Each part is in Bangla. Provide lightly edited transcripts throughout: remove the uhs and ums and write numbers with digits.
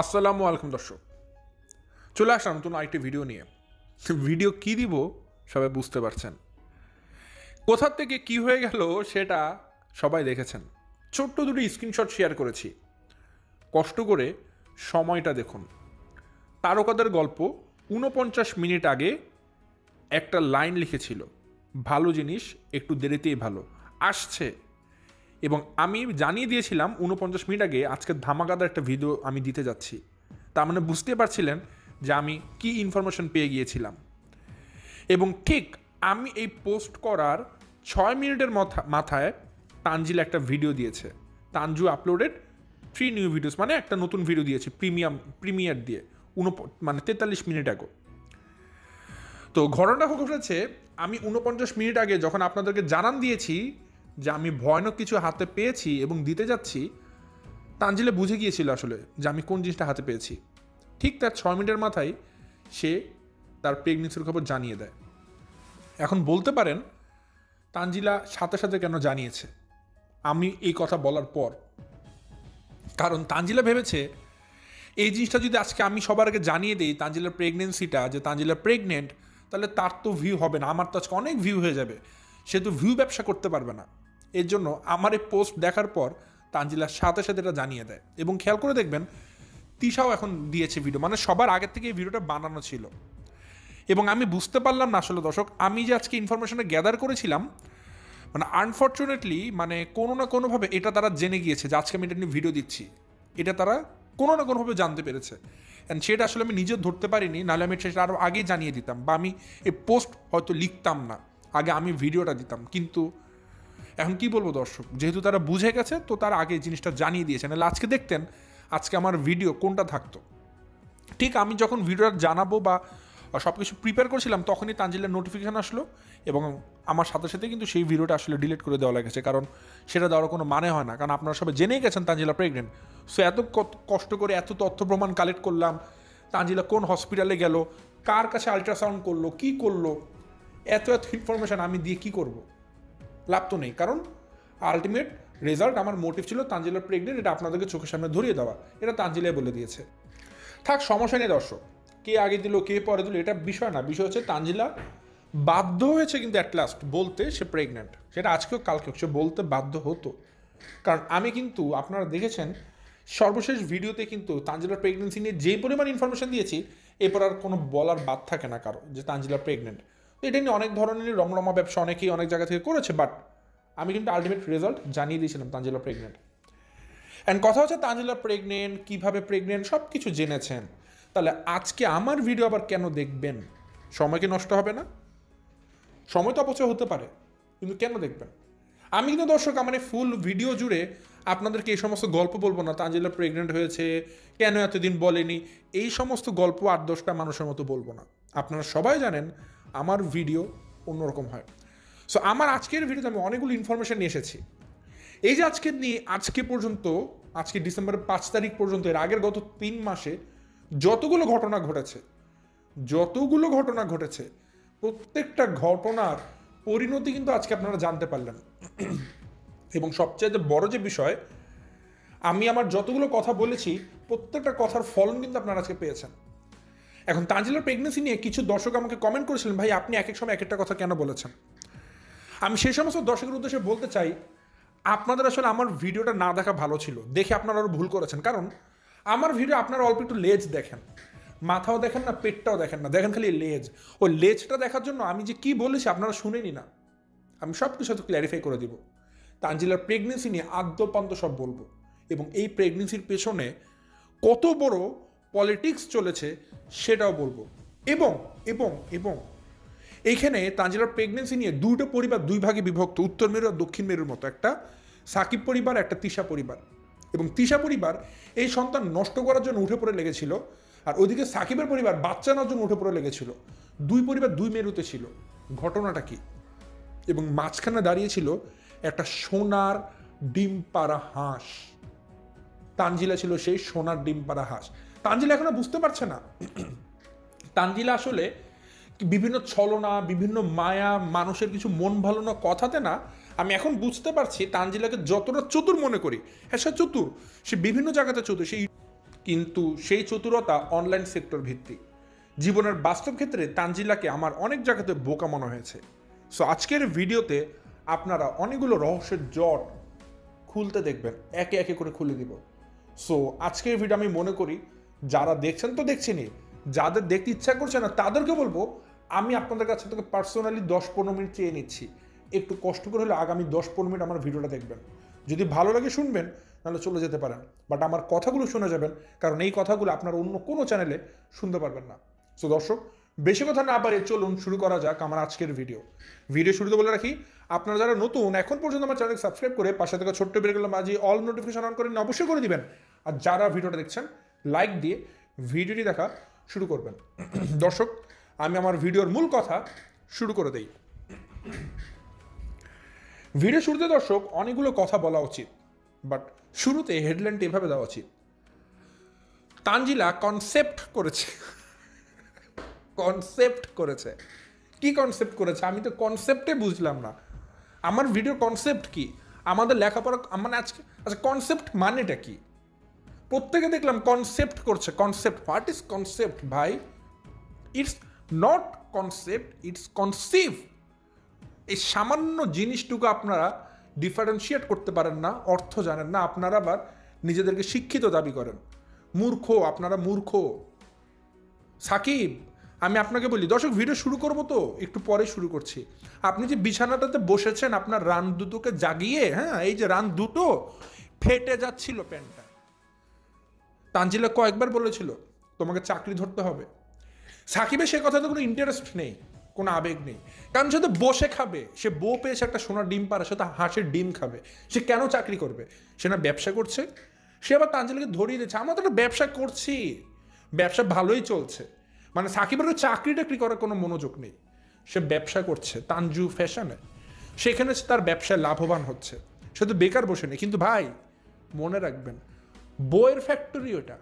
আসসালামু আলাইকুম দর্শক, চলে আসলাম নতুন আরেকটি ভিডিও নিয়ে। ভিডিও কি দিব সবাই বুঝতে পারছেন, কোথা থেকে কি হয়ে গেল সেটা সবাই দেখেছেন। ছোট্ট দুটি স্ক্রিনশট শেয়ার করেছি, কষ্ট করে সময়টা দেখুন। তারকাদের গল্প ৪৯ মিনিট আগে একটা লাইন লিখেছিল, ভালো জিনিস একটু দেরিতেই ভালো আসছে, এবং আমি জানিয়ে দিয়েছিলাম ৪৯ মিনিট আগে আজকের ধামাকাদার একটা ভিডিও আমি দিতে যাচ্ছি। তার মানে বুঝতে পারছিলেন যে আমি কি ইনফরমেশন পেয়ে গিয়েছিলাম। এবং ঠিক আমি এই পোস্ট করার ৬ মিনিটের মাথায় তানজিল একটা ভিডিও দিয়েছে। তানজু আপলোডেড 3 নিউ ভিডিওস, মানে একটা নতুন ভিডিও দিয়েছে প্রিমিয়ার দিয়ে ৪৩ মিনিট আগে। তো ঘটনাটা ঘটেছে, আমি ৪৯ মিনিট আগে যখন আপনাদেরকে জানান দিয়েছি যে আমি ভয়ানক কিছু হাতে পেয়েছি এবং দিতে যাচ্ছি, তানজিলে বুঝে গিয়েছিল আসলে যে আমি কোন জিনিসটা হাতে পেয়েছি। ঠিক তার ৬ মিনিটের মাথায় সে তার প্রেগনেন্সির খবর জানিয়ে দেয়। এখন বলতে পারেন তানজিলা সাথে সাথে কেন জানিয়েছে আমি এই কথা বলার পর? কারণ তানজিলা ভেবেছে এই জিনিসটা যদি আজকে আমি সবার আগে জানিয়ে দিই তানজিলার প্রেগনেন্সিটা, যে তানজিলা প্রেগনেন্ট, তাহলে তার তো ভিউ হবে না, আমার তো আজকে অনেক ভিউ হয়ে যাবে, সে তো ভিউ ব্যবসা করতে পারবে না। এর জন্য আমার এই পোস্ট দেখার পর তানজিলার সাথে সাথে এটা জানিয়ে দেয়। এবং খেয়াল করে দেখবেন তিশাও এখন দিয়েছে ভিডিও, মানে সবার আগের থেকে এই ভিডিওটা বানানো ছিল। এবং আমি বুঝতে পারলাম না আসলে দর্শক, আমি যে আজকে ইনফরমেশনটা গ্যাদার করেছিলাম, মানে আনফর্চুনেটলি মানে কোনো না কোনোভাবে এটা তারা জেনে গিয়েছে যে আজকে আমি এটা নিয়ে ভিডিও দিচ্ছি, এটা তারা কোনো না কোনোভাবে জানতে পেরেছে। অ্যান্ড সেটা আসলে আমি নিজে ধরতে পারিনি, নাহলে আমি সেটা আরও আগেই জানিয়ে দিতাম, বা আমি এই পোস্ট হয়তো লিখতাম না, আগে আমি ভিডিওটা দিতাম। কিন্তু এখন কি বলবো দর্শক, যেহেতু তারা বুঝে গেছে তো তারা আগে জিনিসটা জানিয়ে দিয়েছে, নাহলে আজকে দেখতেন আজকে আমার ভিডিও কোনটা থাকতো। ঠিক আমি যখন ভিডিওটা জানাবো বা সব কিছু প্রিপেয়ার করছিলাম তখনই তানজিলের নোটিফিকেশান আসলো, এবং আমার সাথে সাথে কিন্তু সেই ভিডিওটা আসলে ডিলিট করে দেওয়া লেগেছে, কারণ সেটা দেওয়ার কোনো মানে হয় না। কারণ আপনারা সবাই জেনেই গেছেন তানজিলা প্রেগনেন্ট। সো এত কষ্ট করে এত তথ্য প্রমাণ কালেক্ট করলাম, তানজিলা কোন হসপিটালে গেল, কার কাছে আলট্রাসাউন্ড করলো, কি করলো, এত ইনফরমেশান আমি দিয়ে কি করব? লাভ তো নেই। কারণ আলটিমেট রেজাল্ট, আমার মোটিভ ছিল তানজিলা প্রেগনেন্ট, এটা আপনাদেরকে চোখের সামনে ধরিয়ে দেওয়া, এটা তানজিলাই বলে দিয়েছে। থাক, সমস্যা নেই দর্শক, কে আগে দিল কে পরে দিল এটা বিষয় না, বিষয় হচ্ছে তানজিলা বাধ্য হয়েছে কিন্তু অ্যাট লাস্ট বলতে সে প্রেগনেন্ট। সেটা আজকেও কালকেও সে বলতে বাধ্য হতো। কারণ আমি কিন্তু আপনারা দেখেছেন সর্বশেষ ভিডিওতে কিন্তু তানজিলার প্রেগনেন্সি নিয়ে যে পরিমাণ ইনফরমেশন দিয়েছি, এরপর আর কোনো বলার বাদ থাকে না কারো যে তানজিলা প্রেগনেন্ট। তো এটা নিয়ে অনেক ধরনের রমরমা ব্যবসা অনেকেই অনেক জায়গা থেকে করেছে, বাট আমি কিন্তু আলটিমেট রেজাল্ট জানিয়ে দিয়েছিলাম তানজিলা প্রেগনেন্ট। অ্যান্ড কথা হচ্ছে তানজিলা প্রেগনেন্ট, কীভাবে প্রেগনেন্ট, সব কিছু জেনেছেন। তাহলে আজকে আমার ভিডিও আবার কেন দেখবেন? সময় কি নষ্ট হবে না? সময় তো অপচয় হতে পারে, কিন্তু কেন দেখবেন? আমি কিন্তু দর্শক আমার ফুল ভিডিও জুড়ে আপনাদেরকে এই সমস্ত গল্প বলবো না, তানজিলা প্রেগনেন্ট হয়েছে কেন এতদিন বলেনি, এই সমস্ত গল্প ৮-১০টা মানুষের মতো বলবো না। আপনারা সবাই জানেন আমার ভিডিও অন্যরকম হয়। সো আমার আজকের ভিডিওতে আমি অনেকগুলো ইনফরমেশন নিয়ে এসেছি। এই যে আজকে পর্যন্ত, আজকে ডিসেম্বরের ৫ তারিখ পর্যন্ত, এর আগের গত ৩ মাসে যতগুলো ঘটনা ঘটেছে প্রত্যেকটা ঘটনার পরিণতি কিন্তু আজকে আপনারা জানতে পারলেন। এবং সবচেয়ে বড় যে বিষয়, আমি আমার যতগুলো কথা বলেছি প্রত্যেকটা কথার ফলন কিন্তু আপনারা আজকে পেয়েছেন। এখন তানজিলার প্রেগনেন্সি নিয়ে কিছু দর্শক আমাকে কমেন্ট করেছিলেন, ভাই আপনি এক এক সময় এক একটা কথা কেন বলেছেন? আমি সেই সমস্ত দর্শকের উদ্দেশ্যে বলতে চাই, আপনাদের আসলে আমার ভিডিওটা না দেখা ভালো ছিল, দেখে আপনারা আরও ভুল করেছেন। কারণ আমার ভিডিও আপনারা অল্প একটু লেজ দেখেন, মাথাও দেখেন না, পেটটাও দেখেন না, দেখেন খালি লেজ। ওই লেজটা দেখার জন্য আমি যে কি বলেছি আপনারা শুনেনি না। আমি সব কিছু হয়তো ক্ল্যারিফাই করে দিব। তানজিলার প্রেগনেন্সি নিয়ে আদ্যপান্ত সব বলবো, এবং এই প্রেগনেন্সির পেছনে কত বড় পলিটিক্স চলেছে সেটাও বলবো। এবং এবং এবং এইখানে তানজিলার প্রেগনেন্সি নিয়ে দুটো পরিবার দুই ভাগে বিভক্ত, উত্তর মেরু আর দক্ষিণ মেরুর মতো, একটা সাকিব পরিবার, একটা তিশা পরিবার। এবং তিশা পরিবার এই সন্তান নষ্ট করার জন্য উঠে পড়ে লেগেছিল, আর ওইদিকে সাকিবের পরিবার বাচ্চা নেওয়ার জন্য উঠে পড়ে লেগেছিল। দুই পরিবার দুই মেরুতে ছিল। ঘটনাটা কি? এবং মাঝখানে দাঁড়িয়েছিল একটা সোনার ডিম পাড়া হাঁস। তানজিলা ছিল সেই সোনার ডিম পাড়া হাঁস। তানজিলা এখনো বুঝতে পারছে না। তানজিলা আসলে বিভিন্ন ছলনা, বিভিন্ন মায়া, মানুষের কিছু মন ভালো না কথাতে না, আমি এখন বুঝতে পারছি তানজিলাকে যতটা চতুর মনে করি, হ্যাঁ সে চতুর, সে বিভিন্ন জায়গাতে চতুর, সেই কিন্তু সেই চতুরতা অনলাইন সেক্টর ভিত্তিক। জীবনের বাস্তব ক্ষেত্রে তানজিলাকে আমার অনেক জায়গাতে বোকা মনে হয়েছে। সো আজকের ভিডিওতে আপনারা অনেকগুলো রহস্যের জট খুলতে দেখবেন, একে একে করে খুলে দিব। সো আজকের ভিডিও আমি মনে করি যারা দেখছেন তো দেখছেনই, যাদের দেখতে ইচ্ছা করছে না তাদেরকে বলবো আমি আপনাদের কাছে থেকে পার্সোনালি 10-15 মিনিট চেয়ে নিচ্ছি, একটু কষ্ট করে হলে আগামী 10-15 মিনিট আমার ভিডিওটা দেখবেন। যদি ভালো লাগে শুনবেন, নাহলে চলে যেতে পারেন, বাট আমার কথাগুলো শুনে যাবেন, কারণ এই কথাগুলো আপনার অন্য কোনো চ্যানেলে শুনতে পারবেন না। সো দর্শক, বেশি কথা না বাড়িয়ে চলুন শুরু করা যাক আমার আজকের ভিডিও শুরুতে বলে রাখি, আপনারা যারা নতুন এখন পর্যন্ত আমার চ্যানেল সাবস্ক্রাইব করে পাশে থাকা ছোট্ট বেলগুলো মাঝে অল নোটিফিকেশন অন করে অবশ্যই করে দিবেন। আর যারা ভিডিওটা দেখছেন লাইক দিয়ে ভিডিওটি দেখা শুরু করবেন। দর্শক, আমি আমার ভিডিওর মূল কথা শুরু করে দেই। ভিডিও শুরুতে দর্শক অনেকগুলো কথা বলা উচিত, বাট শুরুতে হেডলাইনটা এভাবে দেওয়া উচিত, তানজিলা কনসেপ্ট করেছে। কি কনসেপ্ট করেছে? আমি তো কনসেপ্টে বুঝলাম না। আমার ভিডিও কনসেপ্ট কি? আমাদের লেখাপড়া মানে আজকে আচ্ছা কনসেপ্ট মানেটা কি? প্রত্যেকে দেখলাম কনসেপ্ট করছে। কনসেপ্ট, হোয়াট ইজ কনসেপ্ট ভাই? It's not concept, it's conceive. এই সামান্য জিনিসটুকু আপনারা ডিফারেন্সিয়েট করতে পারেন না, অর্থ জানেন না, আপনারা আবার নিজেদেরকে শিক্ষিত দাবি করেন। মূর্খ, আপনারা মূর্খ। সাকিব, আমি আপনাকে বলি দর্শক, ভিডিও শুরু করব তো একটু পরে শুরু করছি। আপনি যে বিছানাটাতে বসেছেন আপনার রান দুটোকে জাগিয়ে, হ্যাঁ এই যে রান দুটো ফেটে যাচ্ছিল প্যান্টটা। তানজিলা কয়েকবার বলেছিল তোমাকে চাকরি ধরতে হবে। সাকিবের সে কথাতে কোনো ইন্টারেস্ট নেই, কোনো আবেগ নেই, কারণ সে তো বসে খাবে। সে বউ পেয়েছে একটা সোনার ডিম পারে, সে তো হাঁসের ডিম খাবে। সে কেন চাকরি করবে? সে না ব্যবসা করছে। সে আবার তানজিলাকে ধরিয়ে দিচ্ছে, আমরা তো একটা ব্যবসা করছি, ব্যবসা ভালোই চলছে। মানে সাকিবের চাকরি টাকরি করার কোনো মনোযোগ নেই, সে ব্যবসা করছে তানজু ফ্যাশনে। সেখানে তার ব্যবসায় লাভবান হচ্ছে, সে তো বেকার বসে নেই। কিন্তু ভাই মনে রাখবেন, বইয়ের ফ্যাক্টরি ওটা,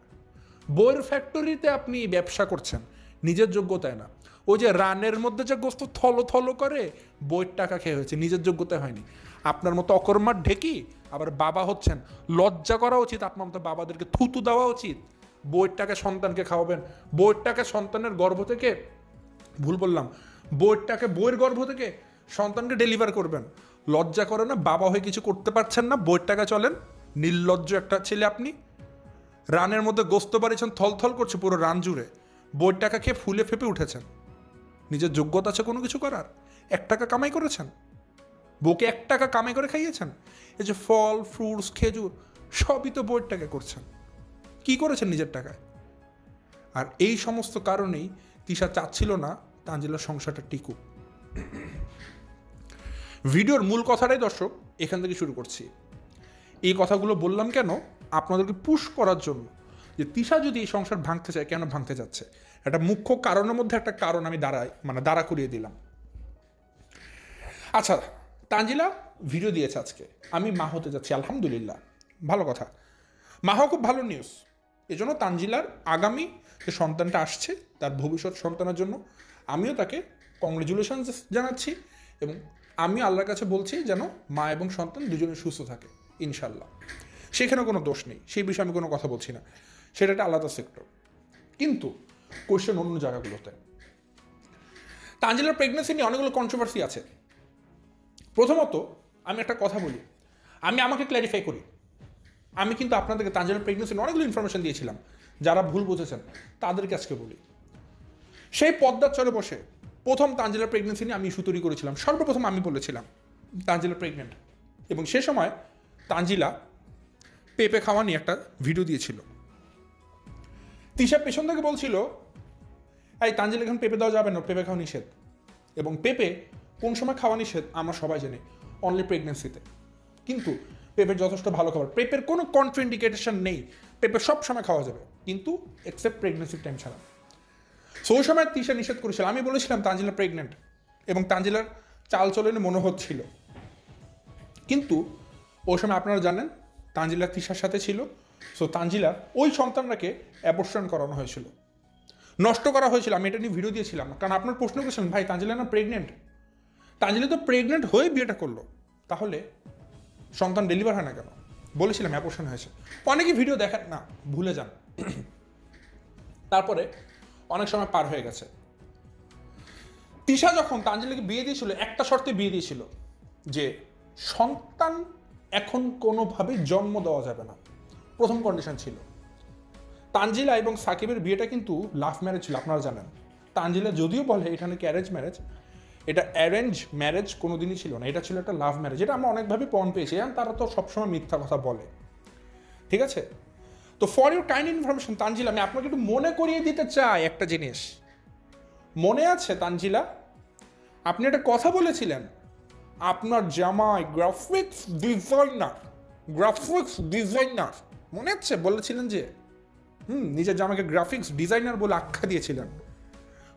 বইয়ের ফ্যাক্টরিতে আপনি ব্যবসা করছেন নিজের যোগ্যতায় না। ওই যে রানের মধ্যে যে গোস্ত থলো থলো করে বইয়ের টাকা খেয়ে হয়েছে, নিজের যোগ্যতায় হয়নি। আপনার মতো অকর্মার ঢেকি আবার বাবা হচ্ছেন, লজ্জা করা উচিত। আপনার মতো বাবাদেরকে থুতু দেওয়া উচিত। বইয়ের টাকা সন্তানকে খাওয়াবেন, বইয়ের টাকা সন্তানের গর্ভ থেকে, ভুল বললাম, বইয়ের টাকা বইয়ের গর্ভ থেকে সন্তানকে ডেলিভার করবেন। লজ্জা করে না? বাবা হয়ে কিছু করতে পারছেন না, বইয়ের টাকা চলেন। নির্লজ্জ একটা ছেলে আপনি। রানের মধ্যে গোস্ত বাড়িয়েছেন, থলথল করছে পুরো রান জুড়ে, বইয়ের টাকা খেয়ে ফুলে ফেপে উঠেছেন। নিজের যোগ্যতা আছে কোনো কিছু করার? 1 টাকা কামাই করেছেন, বউকে 1 টাকা কামাই করে খাইয়েছেন। এই যে ফল ফ্রুটস খেজুর সবই তো বইয়ের টাকা করছেন। কি করেছেন নিজের টাকায়? আর এই সমস্ত কারণেই তিশা চাচ্ছিল না তানজিলার সংসারটা টিকুক। ভিডিওর মূল কথাটাই দর্শক এখান থেকে শুরু করছি। এই কথাগুলো বললাম কেন? আপনাদেরকে পুশ করার জন্য, যে তিশা যদি এই সংসার ভাঙতে চায়, কেন ভাঙতে যাচ্ছে, একটা মুখ্য কারণের মধ্যে একটা কারণ আমি দাঁড়া করিয়ে দিলাম। আচ্ছা, তানজিলা ভিডিও দিয়েছে আজকে, আমি মা হতে যাচ্ছি, আলহামদুলিল্লাহ, ভালো কথা। মা হওয়া খুব ভালো নিউজ। এজন্য তানজিলার আগামী যে সন্তানটা আসছে, তার ভবিষ্যৎ সন্তানের জন্য আমিও তাকে কংগ্রেচুলেশন জানাচ্ছি, এবং আমি আল্লাহর কাছে বলছি যেন মা এবং সন্তান দুজনে সুস্থ থাকে ইনশাল্লাহ। সেখানে কোনো দোষ নেই, সেই বিষয়ে আমি কোনো কথা বলছি না, সেটা একটা আলাদা সেক্টর। কিন্তু কোয়েশ্চেন অন্য জায়গাগুলোতে। তানজিলার প্রেগনেন্সি নিয়ে অনেকগুলো কন্ট্রোভার্সি আছে। প্রথমত আমি একটা কথা বলি, আমি আমাকে ক্ল্যারিফাই করি। আমি কিন্তু আপনাদেরকে তানজিলার প্রেগনেন্সি নিয়ে অনেকগুলো ইনফরমেশন দিয়েছিলাম, যারা ভুল বুঝেছেন তাদেরকে আজকে বলি। সেই পদ্মার চরে বসে প্রথম তানজিলার প্রেগনেন্সি নিয়ে আমি ইস্যু তৈরি করেছিলাম। সর্বপ্রথম আমি বলেছিলাম তানজিলা প্রেগনেন্ট, এবং সে সময় তানজিলা পেঁপে খাওয়া নিয়ে একটা ভিডিও দিয়েছিল। তিশা পেছন থেকে বলছিল এই তানজিলা এখন পেঁপে দেওয়া যাবে না, পেঁপে খাওয়া নিষেধ। এবং পেঁপে কোন সময় খাওয়া নিষেধ আমরা সবাই জানি, অনলি প্রেগনেন্সিতে। কিন্তু পেঁপের যথেষ্ট ভালো খাবার, পেঁপের কোনো কন্ট্রাইন্ডিকেশন নেই, পেঁপে সব সময় খাওয়া যাবে, কিন্তু এক্সেপ্ট প্রেগনেন্সির টাইম ছাড়া। সো ওই সময় তিশা নিষেধ করেছিল। আমি বলেছিলাম তানজিলা প্রেগনেন্ট, এবং তানজিলার চাল চলনে মনে হচ্ছিল। কিন্তু ওই সময় আপনারা জানেন তানজিলা তিশার সাথে ছিল। সো তানজিলার ওই সন্তানটাকে অ্যাবর্শন করানো হয়েছিল, নষ্ট করা হয়েছিল। আমি এটা নিয়ে ভিডিও দিয়েছিলাম, কারণ আপনার প্রশ্ন করেছেন ভাই তানজিলা না প্রেগনেন্ট। তানজিলা তো প্রেগনেন্ট হয়ে বিয়েটা করলো, তাহলে সন্তান ডেলিভার হয় না কেন? বলেছিলাম অ্যাবর্শন হয়েছে। অনেকে ভিডিও দেখেন না, ভুলে যান, তারপরে অনেক সময় পার হয়ে গেছে। তিশা যখন তানজিলাকে বিয়ে দিয়েছিল, একটা শর্তে বিয়ে দিয়েছিল যে সন্তান এখন কোনোভাবে জন্ম দেওয়া যাবে না, প্রথম কন্ডিশন ছিল। তানজিলা এবং সাকিবের বিয়েটা কিন্তু লাভ ম্যারেজ ছিল, আপনারা জানেন। তানজিলা যদিও বলে এটা নাকি অ্যারেঞ্জ ম্যারেজ, এটা অ্যারেঞ্জ ম্যারেজ কোনোদিনই ছিল না, এটা ছিল একটা লাভ ম্যারেজ। এটা আমরা অনেকভাবে প্রমাণ পেয়েছি, এবং তারা তো সবসময় মিথ্যা কথা বলে, ঠিক আছে? তো for your kind information Tanzila, আমি আপনাকে একটু মনে করিয়ে দিতে চাই একটা জিনিস। মনে আছে তানজিলা, আপনি একটা কথা বলেছিলেন আপনার জামাই গ্রাফিক্স ডিজাইনার, মনে আছে? বলেছিলেন যে নিজের জামাইকে গ্রাফিক্স ডিজাইনার বলে আখ্যা দিয়েছিলেন।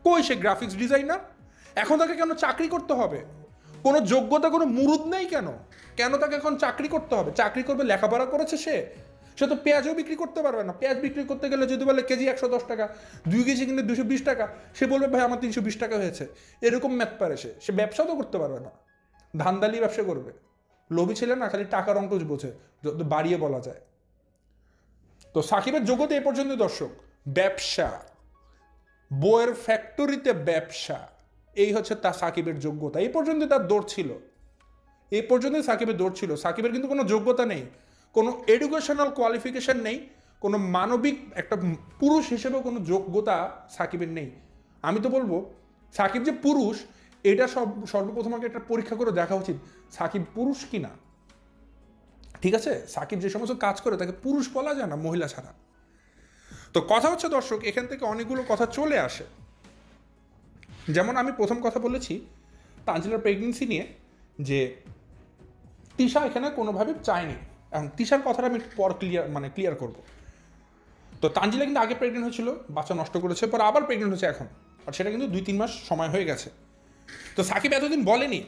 কই সে গ্রাফিক্স ডিজাইনার? এখন তাকে কেন চাকরি করতে হবে? কোনো যোগ্যতা, কোনো মুরুদ নেই কেন? কেন তাকে এখন চাকরি করতে হবে? চাকরি করবে, লেখাপড়া করেছে সে তো পেঁয়াজও বিক্রি করতে পারবে না। পেঁয়াজ বিক্রি করতে গেলে যদি বলে কেজি 110 টাকা, 2 কেজি কিনলে 220 টাকা, সে বলবে ভাই আমার 320 টাকা হয়েছে। এরকম ম্যাথ পারে সে ব্যবসাও তো করতে পারবে না, ধান্দালি ব্যবসা করবে। লোভী ছেলে না, খালি টাকার অঙ্ক বোঝে, যত বাড়িয়ে বলা যায়। তো সাকিবের যোগ্যতা এ পর্যন্ত দর্শক, ব্যবসা, বইয়ের ফ্যাক্টরিতে ব্যবসা, এই হচ্ছে তার সাকিবের যোগ্যতা। এই পর্যন্ত তার দৌড় ছিল, এই পর্যন্ত সাকিবের দৌড় ছিল। সাকিবের কিন্তু কোনো যোগ্যতা নেই, কোনো এডুকেশনাল কোয়ালিফিকেশন নেই, কোনো মানবিক একটা পুরুষ হিসেবেও কোনো যোগ্যতা সাকিবের নেই। আমি তো বলবো সাকিব যে পুরুষ, এটা সর্বপ্রথম আগে একটা পরীক্ষা করে দেখা উচিত সাকিব পুরুষ কিনা, ঠিক আছে? সাকিব যে সমস্ত কাজ করে তাকে পুরুষ বলা যায় না মহিলা ছাড়া। তো কথা হচ্ছে দর্শক, এখান থেকে অনেকগুলো কথা চলে আসে। যেমন আমি প্রথম কথা বলেছি তানজিলার প্রেগনেন্সি নিয়ে, যে তিশা এখানে কোনোভাবে চায়নি। এখন তিশার কথাটা আমি পর ক্লিয়ার করব। তো তানজিলা কিন্তু আগে প্রেগনেন্ট হয়েছিল, বাচ্চা নষ্ট করেছে, পর আবার প্রেগনেন্ট হচ্ছে এখন, আর সেটা কিন্তু 2-3 মাস সময় হয়ে গেছে। তো সাকিব এতদিন বলেনি,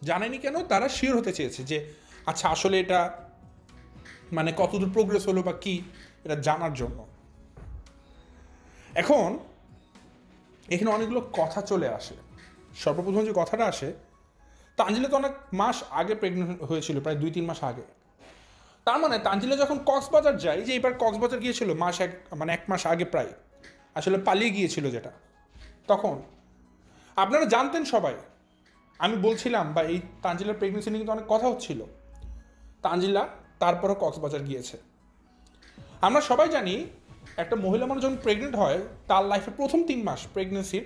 জানেনি কেন? তারা শিওর হতে চেয়েছে যে আচ্ছা আসলে এটা মানে কতদূর প্রোগ্রেস হলো বা কি, এটা জানার জন্য। এখন এখানে অনেকগুলো কথা চলে আসে। সর্বপ্রথম যে কথাটা আসে, তানজিলা তো অনেক মাস আগে প্রেগনেন্ট হয়েছিল, প্রায় 2-3 মাস আগে। তার মানে তানজিলা যখন কক্সবাজার যায়, যে এবার কক্সবাজার গিয়েছিল এক মাস আগে, প্রায় আসলে পালিয়ে গিয়েছিল যেটা, তখন আপনারা জানতেন সবাই, আমি বলছিলাম বা এই তানজিলার প্রেগনেন্সি নিয়ে কিন্তু অনেক কথা হচ্ছিল। তানজিলা তারপরও কক্সবাজার গিয়েছে। আমরা সবাই জানি একটা মহিলা মানুষ যখন প্রেগনেন্ট হয়, তার লাইফের প্রথম 3 মাস প্রেগনেন্সির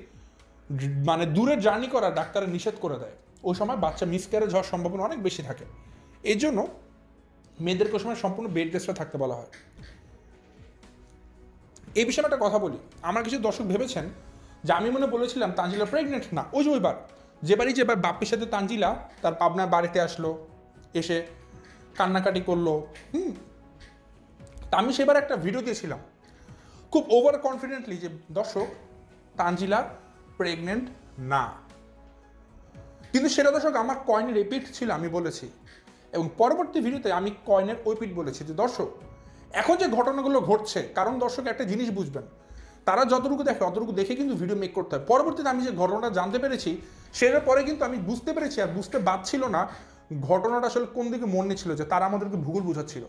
মানে দূরের জার্নি করা ডাক্তারে নিষেধ করে দেয়। ওই সময় বাচ্চা মিসক্যারেজ হওয়ার সম্ভাবনা অনেক বেশি থাকে। এই জন্য মেয়েদেরকে ওই সময় সম্পূর্ণ বেড রেস্টে থাকতে বলা হয়। এই বিষয়ে একটা কথা বলি, আমার কিছু দর্শক ভেবেছেন যে আমি মনে বলেছিলাম তানজিলা প্রেগনেন্ট না। ওই যে যেবার বাপ্পির সাথে তানজিলা তার পাবনার বাড়িতে আসলো, এসে কান্নাকাটি করলো, তা আমি সেবার একটা ভিডিও দিয়েছিলাম খুব ওভার কনফিডেন্টলি যে দর্শক তানজিলা প্রেগনেন্ট না। কিন্তু সেটা দর্শক আমার কয়েনের রিপিট ছিল, আমি বলেছি। এবং পরবর্তী ভিডিওতে আমি কয়েনের ওই পিট বলেছি যে দর্শক এখন যে ঘটনাগুলো ঘটছে, কারণ দর্শক একটা জিনিস বুঝবেন, তারা যতটুকু দেখে অতটুকু দেখে কিন্তু ভিডিও মেক করতে হয়। পরবর্তীতে আমি যে ঘটনাটা জানতে পেরেছি, সেটার পরে কিন্তু আমি বুঝতে পেরেছি, আর বুঝতে পারছিল না ঘটনাটা আসলে কোন দিকে মন নিচ্ছিল, যে তারা আমাদেরকে ভূগোল বোঝাচ্ছিল।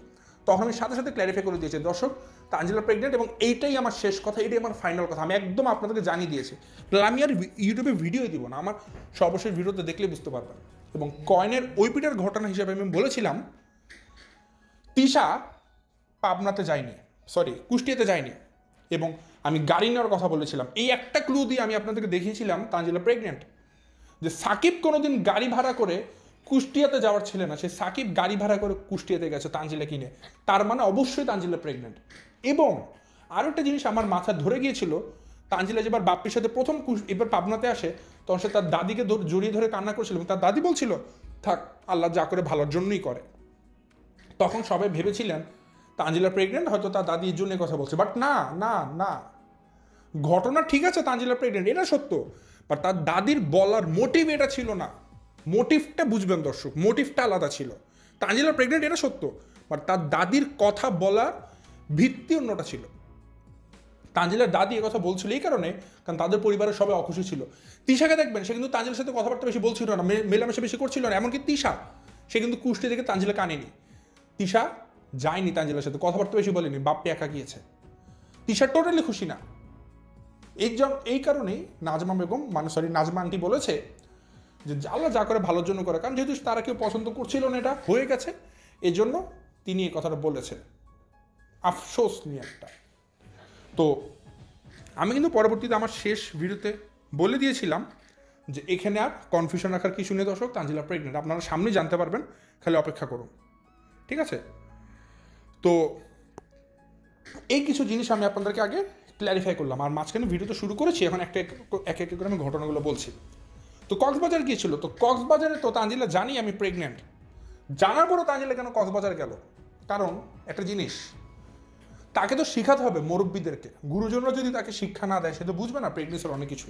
তখন আমি সাথে সাথে ক্ল্যারিফাই করে দিয়েছি দর্শক তানজিলা প্রেগনেন্ট, এবং এইটাই আমার শেষ কথা, এটাই আমার ফাইনাল কথা, আমি একদম আপনাদেরকে জানিয়ে দিয়েছি। আমি আর ইউটিউবে ভিডিও দিব না, আমার সর্বশেষ ভিডিওতে দেখলে বুঝতে পারবেন। এবং কয়েনের ওইপিটার ঘটনা হিসেবে আমি বলেছিলাম তিশা পাবনাতে যায়নি, কুষ্টিয়াতে যায়নি, এবং আমি গাড়ি নেওয়ার কথা বলেছিলাম। এই একটা ক্লু দিয়ে আমি আপনাদেরকে দেখিয়েছিলাম তানজিলা প্রেগনেন্ট। যে সাকিব কোনোদিন গাড়ি ভাড়া করে কুষ্টিয়াতে যাওয়ার ছিল না, সে সাকিব গাড়ি ভাড়া করে কুষ্টিয়াতে গেছে তানজিলা কিনে, তার মানে অবশ্যই তানজিলা প্রেগনেন্ট। এবং আরও একটা জিনিস আমার মাথায় ধরে গিয়েছিল, তানজিলা যেবার বাপ্পির সাথে প্রথম এবার পাবনাতে আসে, তখন সে তার দাদিকে জড়িয়ে ধরে কান্না করছিল, এবং তার দাদি বলছিল থাক, আল্লাহ যা করে ভালোর জন্যই করে। তখন সবাই ভেবেছিলেন তানজিলা প্রেগনেন্ট, হয়তো তার দাদির জন্য কথা বলছে, বাট না না না, ঘটনা ঠিক আছে তানজিলা প্রেগনেন্ট, এটা সত্য, বাট তার দাদির বলার মোটিভ এটা ছিল না। মোটিভটা বুঝবেন দর্শক, মোটিভটা আলাদা ছিল। তানজিলা প্রেগনেন্ট এটা সত্য, বাট তার দাদির কথা বলার ভিত্তি অন্যটা ছিল। তানজিলার দাদি এ কথা বলছিল এই কারণে, কারণ তাদের পরিবারের সবাই অখুশি ছিল। তিশাকে দেখবেন, সে কিন্তু তানজিলার সাথে কথাবার্তা বেশি বলছিল না, মেলামেশা বেশি করছিল না। এমনকি তিশা, সে কিন্তু কুষ্টি থেকে তানজিলা কানেনি, তিশা যায়নি তানজিলার সাথে, কথাবার্তা বেশি বলেনি, বাপ্পি একা গিয়েছে। তিশা টোটালি খুশি না। এই কারণেই নাজমা বেগম নাজমা আন্টি বলেছে যে আল্লাহ যা করে ভালোর জন্য করে, কারণ যেহেতু তারা কেউ পছন্দ করছিল না, এটা হয়ে গেছে, এই জন্য তিনি এই কথাটা বলেছে। আফসোস নিয়ে একটা। তো আমি কিন্তু পরবর্তীতে আমার শেষ ভিডিওতে বলে দিয়েছিলাম যে এখানে আর কনফিউশন রাখার কিছু নেই দর্শক, তানজিলা প্রেগনেন্ট, আপনারা সামনেই জানতে পারবেন, খালি অপেক্ষা করুন, ঠিক আছে? তো এই কিছু জিনিস আমি আপনাদেরকে আগে ক্ল্যারিফাই করলাম, আর মাঝখানে ভিডিও তো শুরু করেছি, এখন এক এক করে আমি ঘটনাগুলো বলছি। তো কক্সবাজার গিয়েছিল, তো কক্সবাজারে তো তানজিলা জানি আমি প্রেগনেন্ট, জানার পরও তানজিলা কেন কক্সবাজার গেল? কারণ একটা জিনিস, তাকে তো শিখাতে হবে মুরব্বীদেরকে, গুরুজনরা যদি তাকে শিক্ষা না দেয় সে তো বুঝবে না প্রেগনেন্সির অনেক কিছু।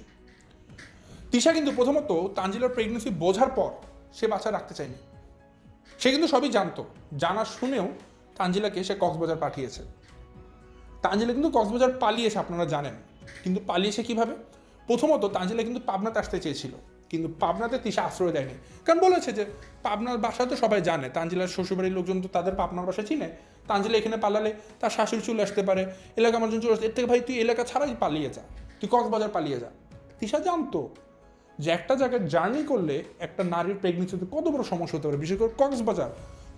তিশা কিন্তু প্রথমত তানজিলার প্রেগনেন্সি বোঝার পর সে বাচ্চা রাখতে চায়নি, সে কিন্তু সবই জানতো, জানা শুনেও তানজিলাকে সে কক্সবাজার পাঠিয়েছে। তানজিলা কিন্তু কক্সবাজার পালিয়েছে, আপনারা জানেন, কিন্তু পালিয়েছে কিভাবে? প্রথমত তানজিলা কিন্তু পাবনাতে আসতে চেয়েছিল, কিন্তু পাবনাতে তিশা আশ্রয় দেয়নি, কারণ বলেছে যে পাবনার বাসা তো সবাই জানে, তানজিলার শ্বশুরবাড়ির লোকজন তো তাদের পাবনার বাসা চিনে, তানজিলা এখানে পালালে তার শাশুড়ি চলে আসতে পারে, এলাকা মানুষজন চলে আসতে, এর থেকে ভাই তুই এলাকা ছাড়াই পালিয়ে যা, তুই কক্সবাজার পালিয়ে যা। তিশা জানতো যে একটা জায়গায় জার্নি করলে একটা নারীর প্রেগনেন্সিতে কত বড় সমস্যা হতে পারে, বিশেষ করে কক্সবাজার,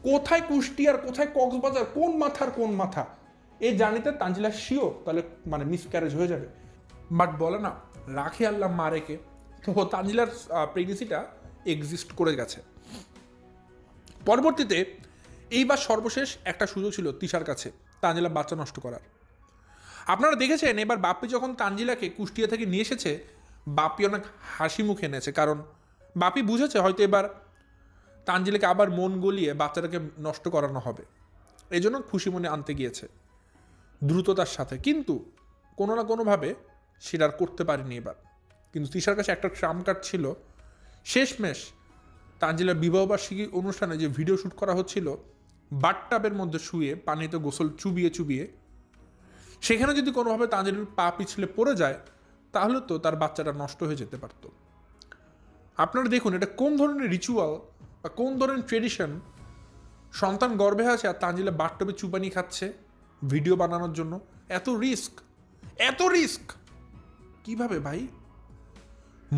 কোথায় কুষ্টিয়ার কোথায় কক্সবাজার, কোন মাথার কোন মাথা, এই জার্নিতে তানজিলা শিওর তাহলে মানে মিসক্যারেজ হয়ে যাবে। বাট বলে না, রাখে আল্লাহ মা রেখে, তো তানজিলার প্রেগনেন্সিটা এক্সিস্ট করে গেছে। পরবর্তীতে এইবার সর্বশেষ একটা সুযোগ ছিল তিশার কাছে তানজিলা বাচ্চা নষ্ট করার। আপনারা দেখেছেন এবার বাপ্পি যখন তানজিলাকে কুষ্টিয়া থেকে নিয়ে এসেছে, বাপ্পি অনেক হাসি মুখে এনেছে, কারণ বাপ্পি বুঝেছে হয়তো এবার তানজিলাকে আবার মন গলিয়ে বাচ্চাটাকে নষ্ট করানো হবে, এই জন্য খুশি মনে আনতে গিয়েছে দ্রুততার সাথে, কিন্তু কোনো না কোনোভাবে সেটা আর করতে পারেনি এবার। কিন্তু তিশার কাছে একটা ট্রাম কার্ড ছিল, শেষমেশ তানজিলার বিবাহবার্ষিকী অনুষ্ঠানে যে ভিডিও শ্যুট করা হচ্ছিল বাথটাবের মধ্যে শুয়ে পানিতে গোসল চুবিয়ে চুবিয়ে, সেখানে যদি কোনোভাবে তানজিলার পা পিছলে পড়ে যায় তাহলে তো তার বাচ্চাটা নষ্ট হয়ে যেতে পারত। আপনারা দেখুন এটা কোন ধরনের রিচুয়াল বা কোন ধরনের ট্রেডিশন, সন্তান গর্ভে আছে আর তানজিলা বাথটাবে চুপানি খাচ্ছে ভিডিও বানানোর জন্য, এত রিস্ক কিভাবে ভাই?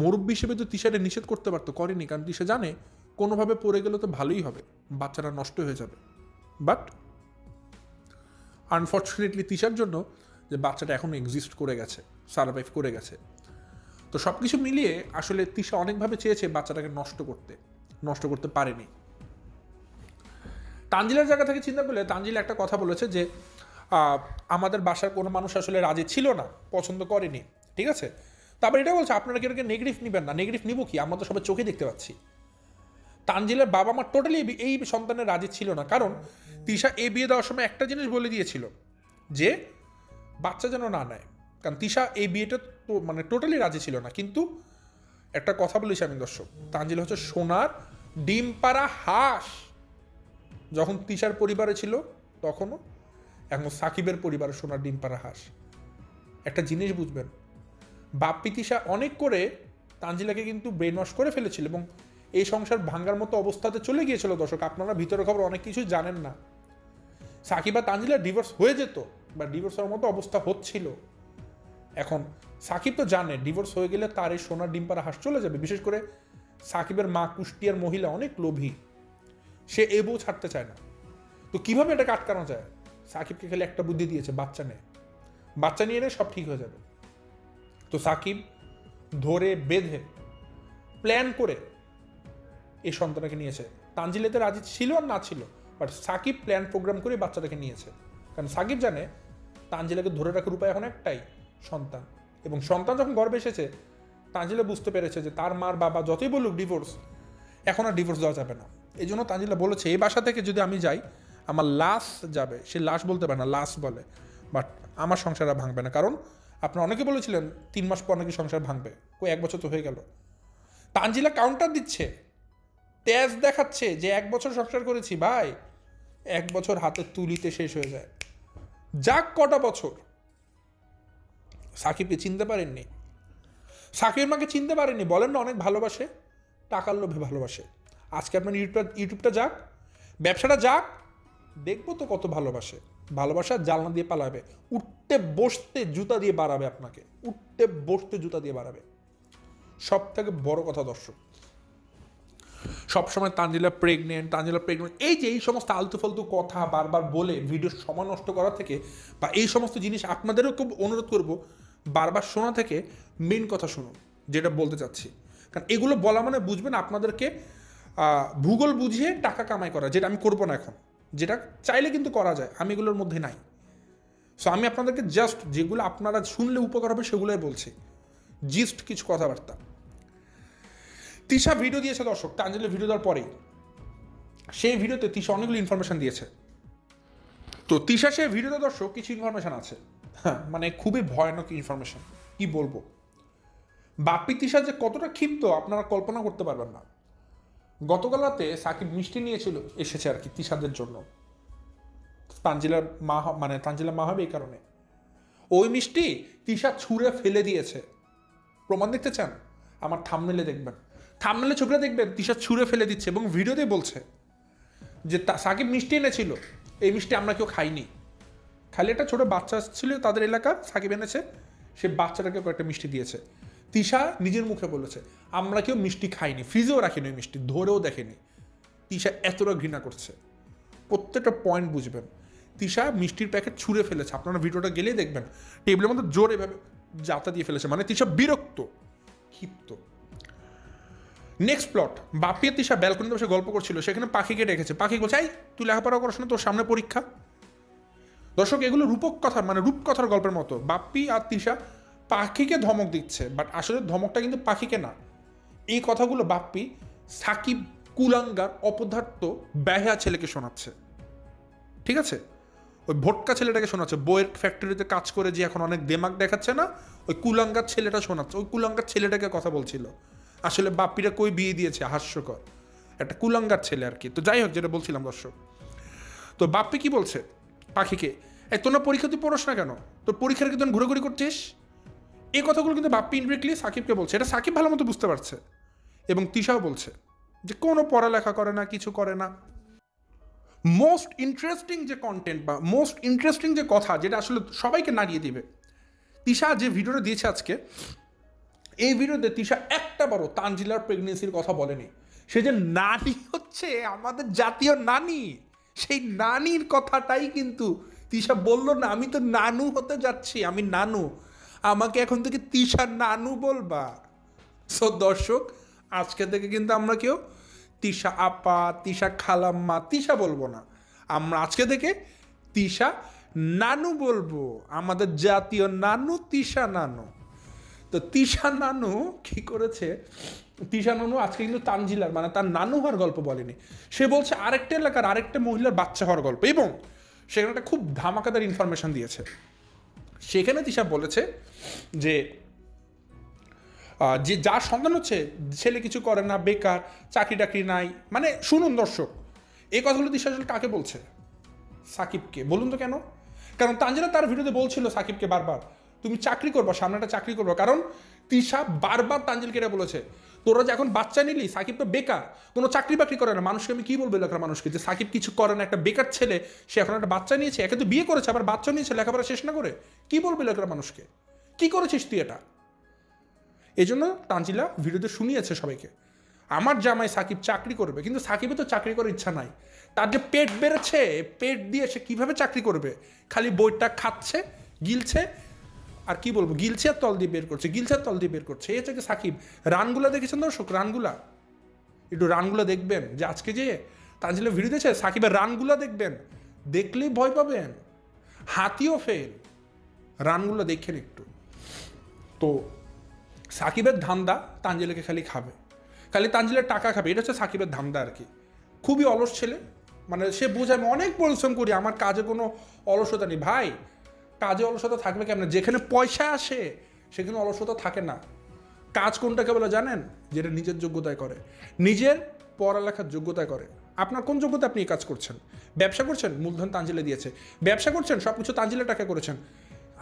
মুরব্বী হিসেবে তো তিশারে নিষেধ করতে পারতো, করেনি, কারণ তিশা জানে কোনোভাবে পড়ে গেলে তো ভালোই হবে, বাচ্চাটা নষ্ট হয়ে যাবে। বাট আনফর্চুনেটলি তিশার জন্য যে বাচ্চাটা এখন এক্সিস্ট করে গেছে, সারভাইভ করে গেছে। তো সব কিছু মিলিয়ে আসলে তিশা অনেকভাবে চেয়েছে বাচ্চাটাকে নষ্ট করতে পারেনি। তানজিলার জায়গা থেকে চিন্তা করলে তানজিলা একটা কথা বলেছে যে আমাদের বাসার কোনো মানুষ আসলে রাজি ছিল না, পছন্দ করেনি, ঠিক আছে? তারপর এটা বলছে আপনারা কেউ নেগেটিভ নেবেন না, নেগেটিভ নিব কি, আমরা তো সবাই চোখে দেখতে পাচ্ছি। তানজিলার বাবা মা টোটালি এই সন্তানের রাজি ছিল না, কারণ তিশা এই বিয়ে দেওয়ার সময় একটা জিনিস বলে দিয়েছিল যে বাচ্চা যেন না নেয়, কারণ তিশা এই বিয়েটা তো মানে টোটালি রাজি ছিল না। কিন্তু একটা কথা বলেছি আমি দর্শক, তানজিলা হচ্ছে সোনার ডিম পাড়া হাঁস, যখন তিশার পরিবারে ছিল তখনও, এখন সাকিবের পরিবারে সোনার ডিম পাড়া হাঁস। একটা জিনিস বুঝবেন, বাপ্পি তিশা অনেক করে তানজিলাকে কিন্তু ব্রেন ওয়াশ করে ফেলেছিল এবং এই সংসার ভাঙ্গার মতো অবস্থাতে চলে গিয়েছিল। দর্শক আপনারা ভিতরের খবর অনেক কিছু জানেন না, সাকিব আর তানজিলা ডিভোর্স হয়ে যেত বা ডিভোর্স হওয়ার মতো অবস্থা হচ্ছিল। এখন সাকিব তো জানে ডিভোর্স হয়ে গেলে তার এই সোনার ডিম পাড়া হাঁস চলে যাবে, বিশেষ করে সাকিবের মা কুষ্টিয়ার মহিলা অনেক লোভী, সে এ বউ ছাড়তে চায় না। তো কিভাবে এটাকে আটকানো যায়? সাকিবকে খালি একটা বুদ্ধি দিয়েছে, বাচ্চা নিয়ে এলে সব ঠিক হয়ে যাবে। তো সাকিব ধরে বেঁধে প্ল্যান করে এই সন্তানটাকে নিয়েছে। তানজিলাতে রাজি ছিল আর না ছিল, বাট সাকিব প্ল্যান প্রোগ্রাম করে বাচ্চাটাকে নিয়েছে, কারণ সাকিব জানে তানজিলাকে ধরে রাখার উপায় এখন একটাই, সন্তান। এবং সন্তান যখন গর্ভে এসেছে তানজিলা বুঝতে পেরেছে যে তার মার বাবা যতই বলুক ডিভোর্স, এখন আর ডিভোর্স দেওয়া যাবে না। এই জন্য তানজিলা বলেছে এই বাসা থেকে যদি আমি যাই আমার লাশ যাবে, সে লাশ বলতে পারে না, লাশ বলে, বাট আমার সংসার আর ভাঙবে না। কারণ আপনারা অনেকে বলেছিলেন 3 মাস পর নাকি সংসার ভাঙবে, 1 বছর তো হয়ে গেল। তানজিলা কাউন্টার দিচ্ছে, তেজ দেখাচ্ছে যে 1 বছর সংসার করেছি ভাই, 1 বছর হাতের তুলিতে শেষ হয়ে যায়, যাক কটা বছর। সাকিবকে চিনতে পারেননি, সাকিবের মাকে চিনতে পারেননি, বলেন না অনেক ভালোবাসে, টাকার লোভে ভালোবাসে। আজকে আপনার ইউটিউবটা যাক, ব্যবসাটা যাক, দেখবো তো কত ভালোবাসে। ভালোবাসা জানলা দিয়ে পালাবে, উঠতে বসতে জুতা দিয়ে বাড়াবে, আপনাকে উঠতে বসতে জুতা দিয়ে বাড়াবে। সব থেকে বড় কথা দর্শক, সবসময় তানজিলা প্রেগনেন্ট, এই যে এই সমস্ত আলতু ফালতু কথা বারবার বলে ভিডিওর সময় নষ্ট করা থেকে, বা এই সমস্ত জিনিস আপনাদেরও খুব অনুরোধ করব বারবার শোনা থেকে মেন কথা শুনুন যেটা বলতে চাচ্ছি। কারণ এগুলো বলা মানে বুঝবেন আপনাদেরকে ভূগোল বুঝিয়ে টাকা কামাই করা, যেটা আমি করবো না এখন, যেটা চাইলে কিন্তু করা যায়, আমি এগুলোর মধ্যে নাই। সো আমি আপনাদেরকে জাস্ট যেগুলো আপনারা শুনলে উপকার হবে সেগুলোই বলছি, জিস্ট কিছু কথাবার্তা। তিশা ভিডিও দিয়েছে দর্শক, তানজিলের ভিডিও দেওয়ার পরেই সেই ভিডিওতে তিশা অনেকগুলো ইনফরমেশন দিয়েছে। তো তিশা সে ভিডিওতে দর্শক কিছু ইনফরমেশন আছে, হ্যাঁ মানে খুবই ভয়ানক ইনফরমেশন। কি বলবো, বাপ্পি তিশা যে কতটা ক্ষিপ্ত আপনারা কল্পনা করতে পারবেন না। গতকাল রাতে সাকিব মিষ্টি নিয়েছিল, এসেছে আর কি তিশাদের জন্য, তানজিলার মা মানে তানজিলার মা হবে এই কারণে। ওই মিষ্টি তিশা ছুঁড়ে ফেলে দিয়েছে, প্রমাণ দেখতে চান আমার থাম্বনেলে দেখবেন, থাম্বনেলে ছবিটা দেখবেন তিশা ছুঁড়ে ফেলে দিচ্ছে, এবং ভিডিওতে বলছে যে সাকিব মিষ্টি এনেছিল, এই মিষ্টি আমরা কেউ খাইনি, খালি একটা ছোটো বাচ্চা ছিল তাদের এলাকার, সাকিব এনেছে, সে বাচ্চাটাকে কয়েকটা মিষ্টি দিয়েছে। তিশা নিজের মুখে বলেছে আমরা কেউ মিষ্টি খাইনি, ফ্রিজেও রাখিনি ওই মিষ্টি, ধরেও দেখেনি। তিশা এতটা ঘৃণা করছে, প্রত্যেকটা পয়েন্ট বুঝবেন। তিশা মিষ্টির প্যাকেট ছুঁড়ে ফেলেছে, আপনারা ভিডিওটা গেলেই দেখবেন, টেবিলের মধ্যে জোর এভাবে জাতা দিয়ে ফেলেছে, মানে তিশা বিরক্ত, ক্ষিপ্ত। নেক্সট প্লট, বাপ্পি আর তিশা ব্যালকনিতে বসে গল্প করছিল, সেখানে পাখিকে ডেকেছে, পাখি বলছে এই তুই লেখাপড়া করিস না, তোর সামনে পরীক্ষা। দর্শক এগুলো রূপক কথা, মানে রূপকথার গল্পের মতো, বাপ্পি আর তিশা পাখিকে ধমক দিচ্ছে, বাট আসলে ধমকটা কিন্তু পাখিকে না। এই কথাগুলো বাপ্পি সাকিব কুলাঙ্গার অপদার্থ বেহায়া ছেলেকে শোনাচ্ছে, ঠিক আছে, ওই ভোটকা ছেলেটাকে শোনাচ্ছে, বইয়ের ফ্যাক্টরিতে কাজ করে যে এখন অনেক দেমাগ দেখাচ্ছে না, ওই কুলাঙ্গার ছেলেটা শোনাচ্ছে, ওই কুলাঙ্গার ছেলেটাকে কথা বলছিল। আসলে বাপ্পিরা কই বিয়ে দিয়েছে, হাস্যকর একটা কুলাঙ্গার ছেলে আর কি। তো যাই হোক, যেটা বলছিলাম দর্শক, তো বাপ্পি কি বলছে পাখিকে, এই তোর পরীক্ষা তুই পড়স না কেন, তোর পরীক্ষার কি তুই ঘুরে করছিস, এই কথাগুলো কিন্তু বাপ্পি ইনডিরেক্টলি সাকিবকে বলছে, এটা সাকিব ভালো মতো বুঝতে পারছে, এবং তিশাও বলছে যে কোনো পড়ালেখা করে না, কিছু করে না। মোস্ট ইন্টারেস্টিং যে কন্টেন্ট বা মোস্ট ইন্টারেস্টিং যে কথা, যেটা আসলে সবাইকে নাড়িয়ে দিবে, তিশা যে ভিডিওটা দিয়েছে আজকে, এই ভিডিওতে তিশা একটা বড় তানজিলার প্রেগনেন্সির কথা বলেনি। সে যে নানি হচ্ছে আমাদের জাতীয় নানি, সেই নানির কথাটাই কিন্তু তিশা বলল না, আমি তো নানু হতে যাচ্ছি, আমি নানু, আমাকে এখন থেকে তিশা নানু বলবা। সো দর্শক আজকে থেকে কিন্তু আমরা কেউ তিশা আপা, তিশা খালাম্মা, তিশা বলবো না, আমরা আজকে থেকে তিশা নানু বলবো, আমাদের জাতীয় নানু তিশা নানু। তো তিশা নানু কি করেছে, তিশা নানু আজকে কিন্তু তানজিলার মানে তার নানু হওয়ার গল্প বলেনি, সে বলছে আরেকটা এলাকার আরেকটা মহিলার বাচ্চা হওয়ার গল্প, এবং সেখানে একটা খুব ধামাকাদার ইনফরমেশন দিয়েছে। সেখানে তিশা বলেছে যে যে যার সন্তান হচ্ছে ছেলে কিছু করে না, বেকার, চাকরি টাকরি নাই, মানে শুনুন দর্শক, এই কথাগুলো তিশা আসলে কাকে বলছে, সাকিবকে। বলুন তো কেন, কারণ তানজিলা তার ভিডিওতে বলছিল সাকিবকে বারবার তুমি চাকরি করবা, সামনে একটা চাকরি করবা, কারণ তিশা বারবার তানজিলকে এটা বলেছে তোরা যে এখন বাচ্চা নিলি, সাকিব তো বেকার, কোনো চাকরি বাকরি করে না, মানুষকে আমি কি বলবো এলাকার মানুষকে যে সাকিব কিছু করে না, একটা বেকার ছেলে, সে এখন একটা বাচ্চা নিয়েছে, একে তো বিয়ে করেছে আবার বাচ্চা নিয়েছে, লেখাপড়া শেষ না করে, কি বলবো এলাকার মানুষকে, কি করেছিস তুই এটা। এই জন্য তানজিলা ভিডিওতে শুনিয়েছে সবাইকে আমার জামাই সাকিব চাকরি করবে, কিন্তু সাকিবের তো চাকরি করার ইচ্ছা নাই, তার যে পেট বেড়েছে, পেট দিয়ে সে কীভাবে চাকরি করবে, খালি বইটা খাচ্ছে, গিলছে, আর কি বলবো, গিলছে আর তল দিয়ে বের করছে, গিলছে আর তল দিয়ে বের করছে, এই হচ্ছে সাকিব। রানগুলা দেখেছেন দর্শক, রানগুলা একটু রানগুলা দেখবেন, যে আজকে যে তানজিলা ভিডিও দিয়েছে সাকিবের রানগুলা দেখবেন, দেখলেই ভয় পাবেন, হাতিও ফেল, রানগুলো দেখেন একটু। তো সাকিবের ধান্দা তানজিলাকে খালি খাবে, খালি তানজিলার টাকা খাবে, এটা হচ্ছে সাকিবের ধান্দা আর কি। খুবই অলস ছেলে, মানে সে বোঝায় আমি অনেক পরিশ্রম করি, আমার কাজে কোনো অলসতা নেই। ভাই কাজে অলসতা থাকবে কেমন, যেখানে পয়সা আসে সেখানে অলসতা থাকে না। কাজ কোনটাকে বলে জানেন, যেটা নিজের যোগ্যতায় করে, নিজের পড়ালেখার যোগ্যতায় করে। আপনার কোন যোগ্যতা আপনি এই কাজ করছেন, ব্যবসা করছেন, মূলধন তানজিলা দিয়েছে, ব্যবসা করছেন, সব কিছু তানজিলা টাকা করেছেন,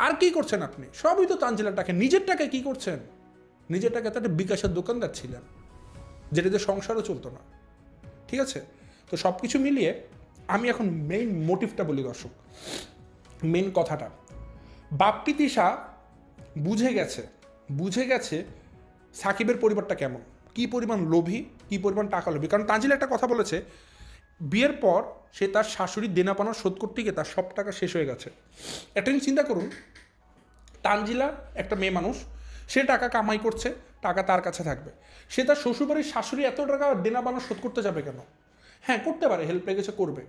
আর কি করছেন আপনি, সবই তো তানজিলা টাকা। নিজের টাকায় কি করছেন, নিজের টাকায় তো একটা বিকাশের দোকানদার ছিলেন, যেটাতে সংসারও চলতো না, ঠিক আছে। তো সব কিছু মিলিয়ে আমি এখন মেইন মোটিভটা বলি দর্শক, মেইন কথাটা। বাপ্পি তিশা বুঝে গেছে সাকিবের পরিবারটা কেমন, কি পরিমাণ লোভী, কি পরিমাণ টাকা লোভী। কারণ তানজিলা একটা কথা বলেছে, বিয়ের পর সে তার শাশুড়ির দেনাপানা শোধ করতে গিয়ে তার সব টাকা শেষ হয়ে গেছে। একটা জিনিস চিন্তা করুন, তানজিলা একটা মেয়ে মানুষ, সে টাকা কামাই করছে, টাকা তার কাছে থাকবে, সে তার শ্বশুরবাড়ির শাশুড়ি এত টাকা দেনাপানা শোধ করতে যাবে কেন? হ্যাঁ করতে পারে, হেল্প লেগেছে করবে,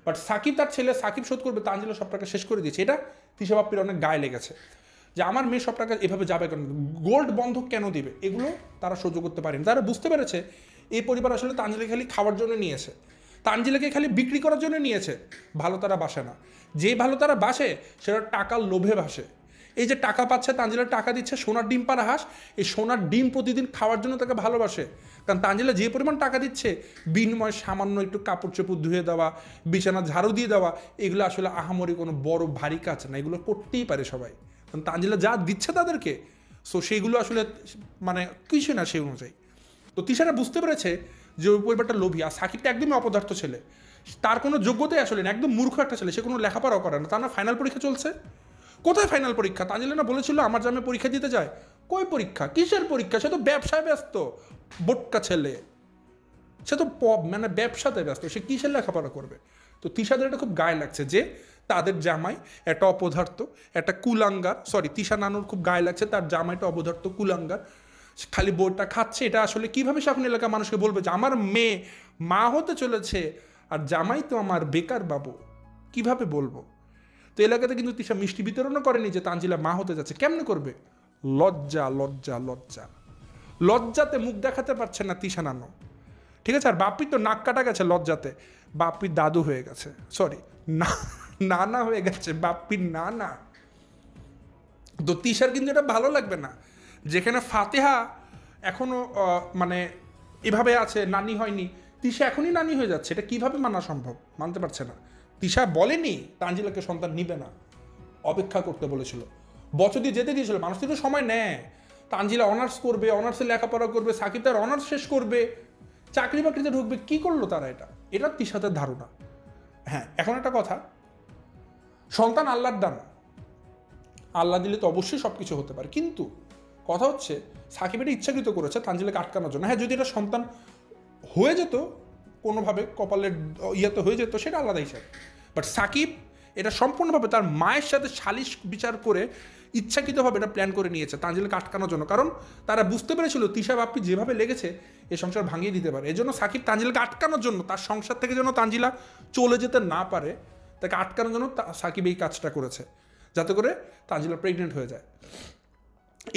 বাট সাকিব তার ছেলে, সাকিব শোধ করবে, তানজিলা সব টাকা শেষ করে দিয়েছে। এটা তিশা বাপ্পির অনেক গায়ে লেগেছে যে আমার মেয়ে সব টাকা এভাবে যাবে কেন, গোল্ড বন্ধক কেন দিবে, এগুলো তারা সহ্য করতে পারেনি। তারা বুঝতে পেরেছে এই পরিবার আসলে তানজিলাকে খালি খাওয়ার জন্য নিয়েছে, তানজিলাকে খালি বিক্রি করার জন্য নিয়েছে। ভালো তারা বাসে না, যে ভালো তারা বাসে সেটা টাকার লোভে বাসে। এই যে টাকা পাচ্ছে, তানজিলা টাকা দিচ্ছে, সোনার ডিম পাড়া হাঁস, এই সোনার ডিম প্রতিদিন খাওয়ার জন্য তাকে ভালোবাসে। কারণ তানজিলা যে পরিমাণ টাকা দিচ্ছে, বিনিময়ে সামান্য একটু কাপড় চোপড় ধুয়ে দেওয়া, বিছানা ঝাড়ু দিয়ে দেওয়া, এগুলো আসলে আহামরি কোনো বড় ভারী কাজ না, এগুলো করতেই পারে সবাই। কারণ তানজিলা যা দিচ্ছে তাদেরকে, সো সেইগুলো আসলে মানে কিছু না সেই অনুযায়ী। তো তিশারা বুঝতে পেরেছে যে ওই পরিবারটা লোভী। আর সাকিবটা একদমই অপদার্থ ছেলে, তার কোনো যোগ্যতাই আসলে না, একদম মূর্খ একটা ছেলে, সে কোনো লেখাপড়াও করে না। তার না ফাইনাল পরীক্ষা চলছে, কোথায় ফাইনাল পরীক্ষা? তানজিলা না বলেছিল আমার জামে পরীক্ষা দিতে যায়, কই পরীক্ষা, কিসের পরীক্ষা? সে তো ব্যবসায় ব্যস্ত, বোটকা ছেলে, সে তো মানে ব্যবসাতে ব্যস্ত, সে কিসের লেখাপড়া করবে? তো তিশাদের এটা খুব গায়ে লাগছে যে তাদের জামাই একটা অপদার্থ, একটা কুলাঙ্গার, সরি তিশা নানুর খুব গায়ে লাগছে তার জামাইটা অপদার্থ কুলাঙ্গার, খালি বইটা খাচ্ছে। এটা আসলে কীভাবে শাখন এলাকা মানুষকে বলবে যে আমার মেয়ে মা হতে চলেছে আর জামাই তো আমার বেকার বাবু, কিভাবে বলবো? তো এলাকাতে কিন্তু তিশা মিষ্টি বিতরণও করেনি যে তানজিলা মা হতে যাচ্ছে, কেমনে করবে? লজ্জা লজ্জা লজ্জা, লজ্জাতে মুখ দেখাতে পারছে না তিশা নানু, ঠিক আছে? আর বাপ্পির তো নাক কাটা গেছে লজ্জাতে, বাপ্পির দাদু হয়ে গেছে, সরি নানা হয়ে গেছে, বাপ্পির নানা। তো তিশার কিন্তু এটা ভালো লাগবে না, যেখানে ফাতেহা এখনো মানে এভাবে আছে, নানি হয়নি, তিশা এখনই নানি হয়ে যাচ্ছে, এটা কিভাবে মানা সম্ভব? মানতে পারছে না। তিশা বলেনি তানজিলাকে সন্তান নিবে না, অপেক্ষা করতে বলেছিল, বছর দিয়ে যেতে দিয়েছিল, মানুষ তো সময় নেয়। তানজিলা অনার্স করবে, অনার্সে লেখাপড়া করবে, সাকিব তার অনার্স শেষ করবে, চাকরি বাকরিতে ঢুকবে, কি করলো তারা? এটা তিশাদের ধারণা। হ্যাঁ, এখন একটা কথা, সন্তান আল্লাহর দান, আল্লাহ দিলে তো অবশ্যই সব কিছু হতে পারে, কিন্তু কথা হচ্ছে সাকিব এটা ইচ্ছাকৃত করেছে তানজিলাকে আটকানোর জন্য। হ্যাঁ, যদি এটা সন্তান হয়ে যেত কোনোভাবে, কপালের ইয়েতে হয়ে যেত, সেটা আলাদা হিসাব, বাট সাকিব এটা সম্পূর্ণভাবে তার মায়ের সাথে সালিশ বিচার করে ইচ্ছাকৃতভাবে এটা প্ল্যান করে নিয়েছে তানজিলাকে আটকানোর জন্য। কারণ তারা বুঝতে পেরেছিল তিশা বাপ্পি যেভাবে লেগেছে এই সংসার ভাঙিয়ে দিতে পারে, এই জন্য সাকিব তানজিলাকে আটকানোর জন্য, তার সংসার থেকে যেন তানজিলা চলে যেতে না পারে, তাকে আটকানোর জন্য সাকিব এই কাজটা করেছে, যাতে করে তানজিলা প্রেগনেন্ট হয়ে যায়।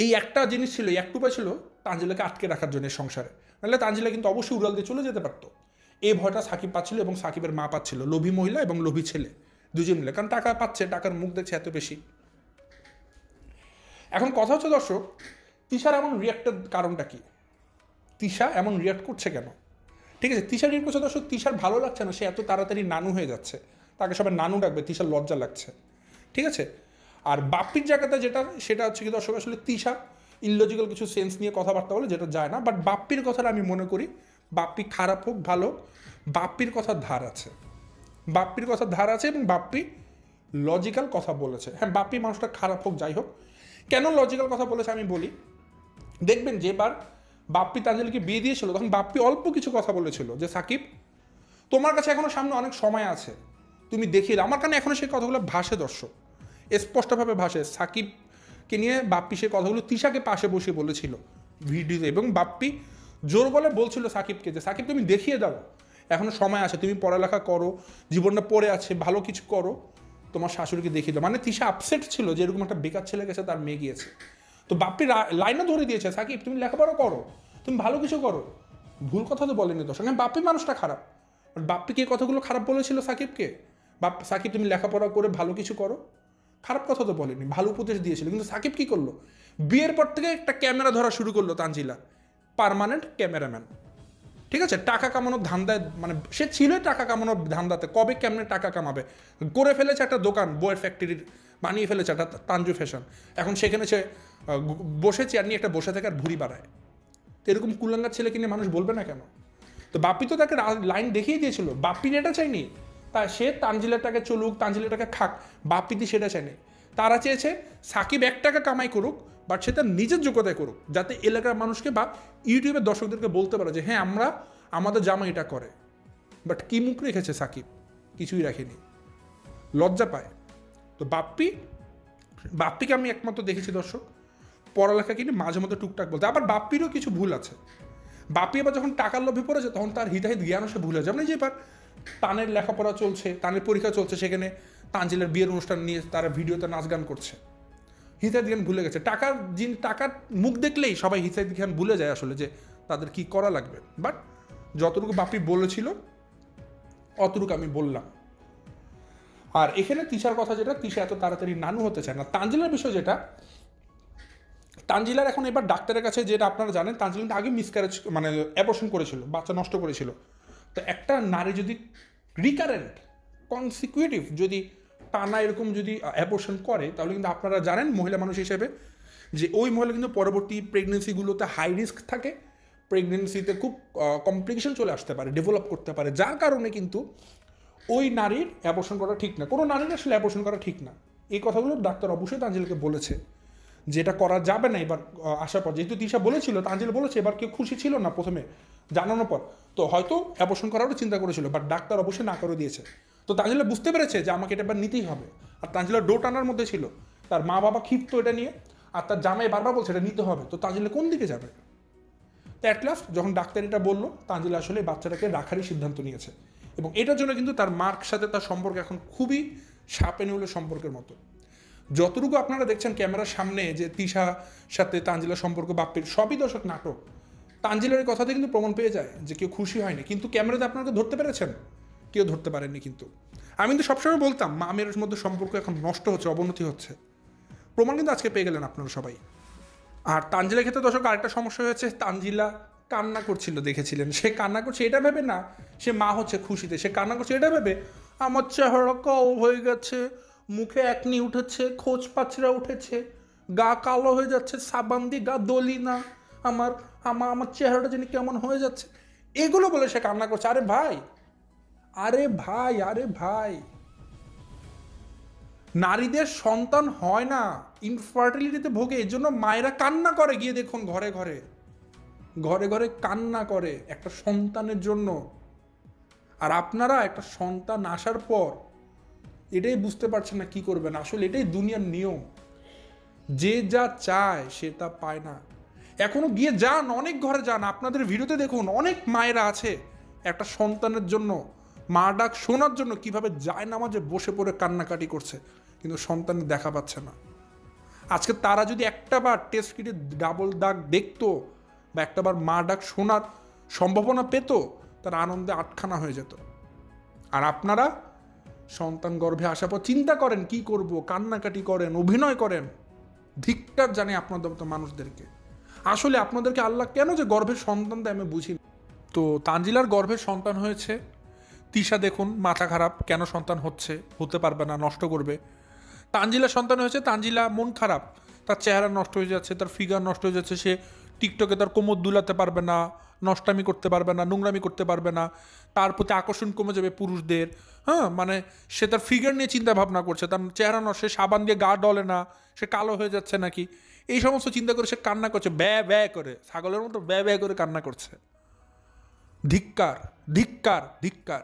এই একটা জিনিস ছিল, এই এক উপায় ছিল তানজিলাকে আটকে রাখার জন্য সংসারে, নাহলে তানজিলা কিন্তু অবশ্যই উড়াল দিয়ে চলে যেতে পারতো। এই ভয়টা সাকিব পাচ্ছিল এবং সাকিবের মা পাচ্ছিল, লোভী মহিলা এবং লোভী ছেলে দুজন মিলে, কারণ টাকা পাচ্ছে, টাকার মুখ দেখছে এত বেশি। এখন কথা হচ্ছে দর্শক, তিশার এমন রিয়াক্টের কারণটা কি? তিশা এমন রিয়াক্ট করছে কেন? ঠিক আছে, তিশা রিয়াক্ট করছে দর্শক, তিশার ভালো লাগছে না, সে এত তাড়াতাড়ি নানু হয়ে যাচ্ছে, তাকে সবাই নানু ডাকবে, তিশার লজ্জা লাগছে, ঠিক আছে? আর বাপ্পির জায়গাতে যেটা, সেটা হচ্ছে কি দর্শক, আসলে তিশা ইললজিক্যাল কিছু সেন্স নিয়ে কথাবার্তা বলে, যেটা যায় না, বাট বাপ্পির কথাটা আমি মনে করি, বাপ্পি খারাপ হোক ভালো, বাপ্পির কথার ধার আছে, বাপ্পির কথার ধার আছে, এবং বাপ্পি লজিক্যাল কথা বলেছে। হ্যাঁ, বাপ্পি মানুষটা খারাপ হোক যাই হোক, কেন লজিক্যাল কথা বলেছে আমি বলি। দেখবেন যেবার বাপ্পি তানজিলাকে বিয়ে দিয়েছিল, তখন বাপ্পি অল্প কিছু কথা বলেছিল যে সাকিব তোমার কাছে এখনো সামনে অনেক সময় আছে, তুমি দেখিয়ে দাও। আমার কানে এখনো সেই কথাগুলো ভাসে দর্শক, স্পষ্টভাবে ভাসে। সাকিবকে নিয়ে বাপ্পি সেই কথাগুলো তিশাকে পাশে বসে বলেছিল ভিডিওতে, এবং বাপ্পি জোর গলে বলছিল সাকিবকে যে সাকিব তুমি দেখিয়ে দাও, এখনো সময় আছে, তুমি পড়ালেখা করো, জীবনটা পড়ে আছে, ভালো কিছু করো, তোমার শাশুড়িকে দেখিয়ে দাও। মানে তিশা আপসেট ছিল যে এরকম একটা বেকার ছেলে গেছে, তার মেয়ে গিয়েছে। তো বাপ্পি লাইনও ধরে দিয়েছে, সাকিব তুমি লেখাপড়া করো, তুমি ভালো কিছু করো, ভুল কথা তো বলেনি তোর সঙ্গে। বাপ্পি মানুষটা খারাপ, বাট বাপ্পি কি কথাগুলো খারাপ বলেছিল সাকিবকে? সাকিব তুমি লেখাপড়া করে ভালো কিছু করো, খারাপ কথা তো বলেনি, ভালো উপদেশ দিয়েছিল। কিন্তু সাকিব কি করলো? বিয়ের পর থেকে একটা ক্যামেরা ধরা শুরু করলো তানজিলা, পার্মানেন্ট ক্যামেরাম্যান, ঠিক আছে? টাকা কামানোর ধান্দায়, মানে সে ছিল টাকা কামানোর ধান্দাতে, কবে কেমনে টাকা কামাবে করে ফেলেছে একটা দোকান, বইয়ের ফ্যাক্টরির বানিয়ে ফেলেছে একটা তানজু ফ্যাশন। এখন সেখানে সে বসে চেয়ার নিয়ে একটা বসে থাকে আর ভুড়ি বাড়ায়। তো এরকম কুলাঙ্গার ছেলে কিনে মানুষ বলবে না কেন? তো বাপ্পি তো তাকে লাইন দেখিয়ে দিয়েছিল, বাপ্পির এটা চাইনি, তা সে তানজিলাটাকে চলুক, তানজিলাটাকে খাক, বাপ্পিতি সেটা চায়নি। তারা চেয়েছে সাকিব 1 টাকা কামাই করুক, বাট সে তার নিজের যোগ্যতায় করুক, যাতে এলাকার মানুষকে বা ইউটিউবের দর্শকদেরকে বলতে পারে যে হ্যাঁ আমরা আমাদের জামা এটা করে। বাট কি মুখ রেখেছে সাকিব? কিছুই রাখেনি, লজ্জা পায়। তো বাপ্পিকে আমি একমাত্র দেখেছি দর্শক পড়ালেখা কিনে মাঝে মধ্যে টুকটাক বলতে। আবার বাপ্পিরও কিছু ভুল আছে। বাপ্পি আবার যখন টাকার লোভে পড়েছে তখন তার হিতাহিত জ্ঞানও সে ভুলে যায়। মানে যে এবার তানের লেখাপড়া চলছে, তানের পরীক্ষা চলছে, সেখানে তানজিলের বিয়ের অনুষ্ঠান নিয়ে তারা ভিডিওতে নাচ গান করছে, হিতাহিত জ্ঞান ভুলে গেছে। টাকার মুখ দেখলেই সবাই হিতাহিত জ্ঞান ভুলে যায় আসলে যে তাদের কি করা লাগবে। বাট যতটুকু বাপ্পি বলেছিল অতটুকু আমি বললাম। আর এখানে তিশার কথা যেটা, তিশা এত তাড়াতাড়ি নানু হতে চায় না। তানজিলার বিষয় যেটা, তানজিলার এখন এবার ডাক্তারের কাছে, যেটা আপনারা জানেন তানজিলা কিন্তু আগে মিসক্যারেজ মানে অ্যাবর্শন করেছিল, বাচ্চা নষ্ট করেছিল। তো একটা নারী যদি রিকারেন্ট কনসিকিউটিভ যদি টানা এরকম যদি অ্যাবর্শন করে, তাহলে কিন্তু আপনারা জানেন মহিলা মানুষ হিসেবে যে ওই মহিলা কিন্তু পরবর্তী প্রেগনেন্সিগুলোতে হাই রিস্ক থাকে, প্রেগনেন্সিতে খুব কমপ্লিকেশন চলে আসতে পারে, ডেভেলপ করতে পারে, যার কারণে কিন্তু ওই নারীর অ্যাবর্শন করা ঠিক না। কোনো নারীর আসলে অ্যাবর্শন করা ঠিক না। এই কথাগুলো ডাক্তার অবশ্যই তানজিলকে বলেছে, যেটা করা যাবে না। এবার আসার পর যেহেতু তিশা বলেছিল, তানজিল বলেছে, এবার কেউ খুশি ছিল না প্রথমে জানানোর পর, তো হয়তো অ্যাবর্শন করারও চিন্তা করেছিল, বাট ডাক্তার অবশ্যই না করে দিয়েছে। তো তানজিলা বুঝতে পেরেছে যে আমাকে এটা এবার নিতেই হবে। আর তানজিলা ডো টানার মধ্যে ছিল, তার মা বাবা ক্ষিপ্ত এটা নিয়ে, আর তার জামাই বারবার বলছে এটা নিতে হবে। তো তানজিলা কোন দিকে যাবে? তো অ্যাট লাস্ট যখন ডাক্তার এটা বললো, তানজিলা আসলে বাচ্চাটাকে রাখারই সিদ্ধান্ত নিয়েছে। এবং এটার জন্য কিন্তু তার মার সাথে তার সম্পর্ক এখন খুবই সাপে নেউলের সম্পর্কের মতো। যতটুকু আপনারা দেখছেন ক্যামেরার সামনে যে তিশার সাথে তানজিলার সম্পর্ক বাপ্পির, সবই দর্শক নাটক। তানজিলার কথাতে কিন্তু প্রমাণ পেয়ে যায় যে কেউ খুশি হয়নি, কিন্তু ক্যামেরাতে আপনারা ধরতে পেরেছেন? কেউ ধরতে পারেননি। কিন্তু আমি কিন্তু সবসময় বলতাম মা মেয়ের মধ্যে সম্পর্ক এখন নষ্ট হচ্ছে, অবনতি হচ্ছে। প্রমাণ কিন্তু আজকে পেয়ে গেলেন আপনারা সবাই। আর তানজিলার ক্ষেত্রে দর্শক আরেকটা সমস্যা হয়েছে, তানজিলা কান্না করছিল, দেখেছিলেন। সে কান্না করছে এটা ভেবে না সে মা হচ্ছে খুশিতে, সে কান্না করছে এটা ভেবে আমার চেহারা কালো হয়ে গেছে, মুখে একনি উঠেছে, খোঁজ পাচড়া উঠেছে, গা কালো হয়ে যাচ্ছে, সাবান দিয়ে গা দলি না, আমার আমার আমার চেহারাটা যেন কেমন হয়ে যাচ্ছে, এগুলো বলে সে কান্না করছে। আরে ভাই, আরে ভাই, আরে ভাই, নারীদের সন্তান হয় না, ইনফার্টিলিটিতে ভোগে, এর জন্য মায়েরা কান্না করে। গিয়ে দেখুন ঘরে ঘরে ঘরে ঘরে কান্না করে একটা সন্তানের জন্য। আর আপনারা একটা সন্তান আসার পর এটাই বুঝতে পারছেন না কি করবেন। আসলে এটাই দুনিয়ার নিয়ম, যে যা চায় সে তা পায় না। এখনো গিয়ে যান, অনেক ঘরে যান, আপনাদের ভিডিওতে দেখুন অনেক মায়েরা আছে একটা সন্তানের জন্য, মা ডাক শোনার জন্য কিভাবে যায় নামাজে বসে পড়ে কান্নাকাটি করছে, কিন্তু সন্তানের দেখা পাচ্ছে না। আজকে তারা যদি একটা বার টেস্ট কিটে ডাবল দাগ দেখতো বা একটা বার মা ডাক শোনার সম্ভাবনা পেত, তার আনন্দে আটখানা হয়ে যেত। আর আপনারা সন্তান গর্ভে আসার পর চিন্তা করেন কি করব, কান্নাকাটি করেন, অভিনয় করেন। ধিক্কার জানি আপনাদের মতো মানুষদেরকে। আসলে আপনাদেরকে আল্লাহ কেন যে গর্ভের সন্তান দেয় আমি বুঝি না। তো তানজিলার গর্ভের সন্তান হয়েছে, তিশা দেখুন মাথা খারাপ, কেন সন্তান হতে পারবে না, নষ্ট করবে। তানজিলার সন্তান হয়েছে, তানজিলা মন খারাপ, তার চেহারা নষ্ট হয়ে যাচ্ছে, তার ফিগার নষ্ট হয়ে যাচ্ছে, সে টিকটকে তার কোমর দুলাতে পারবে না, নষ্টামি করতে পারবে না, নোংরামি করতে পারবে না, তার প্রতি আকর্ষণ কমে যাবে পুরুষদের। হ্যাঁ, মানে সে তার ফিগার নিয়ে চিন্তা ভাবনা করছে, তার চেহারা নষ্ট, সে সাবান দিয়ে গা ডলে না, সে কালো হয়ে যাচ্ছে নাকি, এই সমস্ত চিন্তা করে সে কান্না করছে, ব্যয় ব্যয় করে, ছাগলের মতো ব্যয় ব্যয় করে কান্না করছে। ধিক্কার, ধিক্কার, ধিক্কার।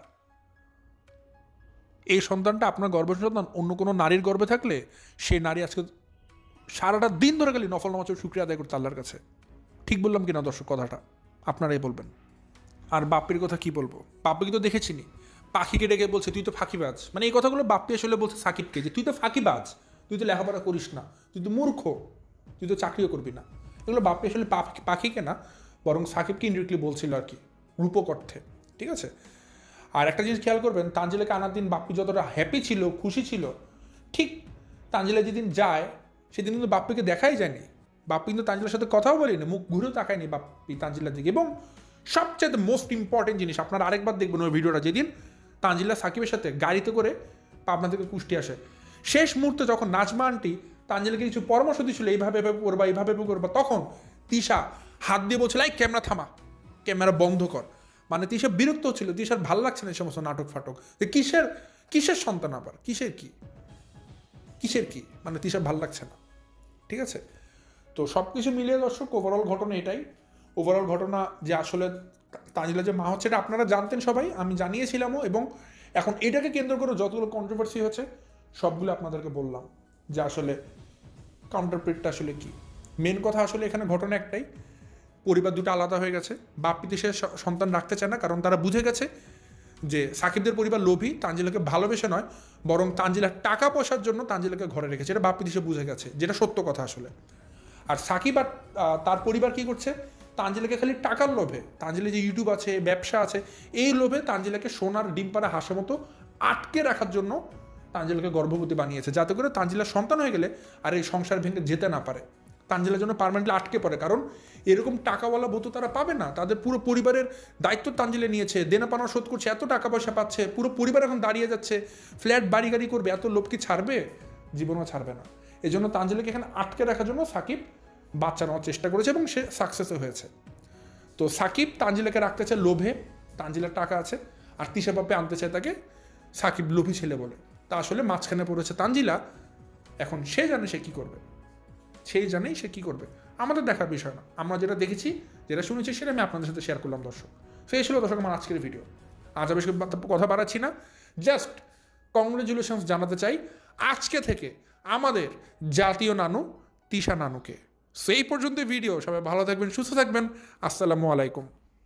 এই সন্তানটা আপনার গর্ভের সন্তান অন্য কোনো নারীর গর্ভে থাকলে সেই নারী আজকে সারাটা দিন ধরে গেলে নফল নামাজ শুকরিয়া আদায় করতে আল্লাহর কাছে। ঠিক বললাম কিনা দর্শক কথাটা? আপনারাই বলবেন। আর বাপ্পির কথা কি বলবো, বাপ্পিকে তো দেখেছিনি, পাখিকে ডেকে বলছে তুই তো ফাঁকিবাজ। মানে এই কথাগুলো বাপ্পি আসলে বলছে সাকিবকে যে তুই তো ফাঁকিবাজ, তুই তো লেখাপড়া করিস না, তুই তো মূর্খ, তুই তো চাকরিও করবি না। এগুলো বাপ্পি আসলে পাখিকে না, বরং সাকিবকে ইনডিরেক্টলি বলছিল আর কি, রূপক অর্থে। ঠিক আছে। আর একটা জিনিস খেয়াল করবেন, তানজিলাকে আনার দিন বাপ্পি যতটা হ্যাপি ছিল, খুশি ছিল, ঠিক তানজিলা যেদিন যায় সেদিন কিন্তু বাপ্পিকে দেখাই যায়নি। বাপ্পি কিন্তু তানজিলার সাথে কথাও বলিনি, মুখ ঘুরেও তাকায়নি বাপ্পি তানজিলার দিকে। এবং সবচেয়ে মোস্ট ইম্পর্টেন্ট জিনিস, আপনারা আরেকবার দেখবেন ওই ভিডিওটা, যেদিন তানজিলা সাকিবের সাথে গাড়িতে করে পাবনা থেকে কুষ্টি আসে, শেষ মুহূর্তে যখন নাজমা আন্টি তানজিলাকে কিছু পরামর্শ দিচ্ছিল, এইভাবে এভাবে করবা, এইভাবে করবা, তখন তিশা হাত দিয়ে বলছিল এই ক্যামেরা থামা, ক্যামেরা বন্ধ কর। মানে তিশা বিরক্ত হচ্ছিল, তিশার ভাল লাগছে না এই সমস্ত নাটক ফাটক, কিসের সন্তান আবার, কিসের কি মানে তিশার ভাল লাগছে না, ঠিক আছে। তো সব কিছু মিলিয়ে দর্শক ওভারঅল ঘটনা এটাই। ওভারঅল ঘটনা যে আসলে তানজিলা যে মা হচ্ছে এটা আপনারা জানতেন সবাই, আমি জানিয়েছিলামও, এবং এখন এটাকে কেন্দ্র করে যতগুলো কন্ট্রোভার্সি হচ্ছে সবগুলো আপনাদেরকে বললাম যে আসলে কাউন্টারপ্রিটটা আসলে কি। মেন কথা আসলে এখানে ঘটনা একটাই, পরিবার দুটো আলাদা হয়ে গেছে, বাপ বিদেশে সন্তান রাখতে চায় না, কারণ তারা বুঝে গেছে যে সাকিবদের পরিবার লোভী, তানজিলাকে ভালোবেসে নয়, বরং তানজিলার টাকা পয়সার জন্য তানজিলাকে ঘরে রেখেছে, এটা বাপ বিদেশে বুঝে গেছে, যেটা সত্য কথা আসলে। আর সাকিব আর তার পরিবার কি করছে, তানজিলাকে খালি টাকার লোভে, তানজিলা যে ইউটিউব আছে, ব্যবসা আছে, এই লোভে তানজিলাকে সোনার ডিম পাড়া হাঁসের মতো আটকে রাখার জন্য তানজিলাকে গর্ভবতী বানিয়েছে, যাতে করে তানজিলার সন্তান হয়ে গেলে আর এই সংসার ভেঙে যেতে না পারে, তানজিলার জন্য পার্মানেন্টলি আটকে পড়ে। কারণ এরকম টাকাওয়ালা বউ তো তারা পাবে না, তাদের পুরো পরিবারের দায়িত্ব তানজিলা নিয়েছে, দেনা পানা শোধ করছে, এত টাকা পয়সা পাচ্ছে, পুরো পরিবার এখন দাঁড়িয়ে যাচ্ছে, ফ্ল্যাট বাড়ি গাড়ি করবে, এত লোভ কি ছাড়বে? জীবনও ছাড়বে না। এই জন্য তানজিলাকে এখানে আটকে রাখার জন্য সাকিব বাচ্চা নেওয়ার চেষ্টা করেছে এবং সে সাকসেসও হয়েছে। তো সাকিব তানজিলাকে রাখতে চায় লোভে, তানজিলার টাকা আছে, আর তিশা বাপে আনতে চায় তাকে সাকিব লোভী ছেলে বলে। তা আসলে মাঝখানে পড়েছে তানজিলা, এখন সে জানে সে কী করবে, সেই জানেই সে কী করবে, আমাদের দেখার বিষয় না। আমরা যেটা দেখেছি, যেটা শুনেছি, সেটা আমি আপনাদের সাথে শেয়ার করলাম দর্শক। সেই ছিল দর্শক আমার আজকের ভিডিও। আজ বেশি কথা বাড়াচ্ছি না, জাস্ট কংগ্রেচুলেশনস জানাতে চাই আজকে থেকে আমাদের জাতীয় নানু তিশা নানুকে। সেই পর্যন্ত ভিডিও, সবাই ভালো থাকবেন, সুস্থ থাকবেন, আসসালামু আলাইকুম।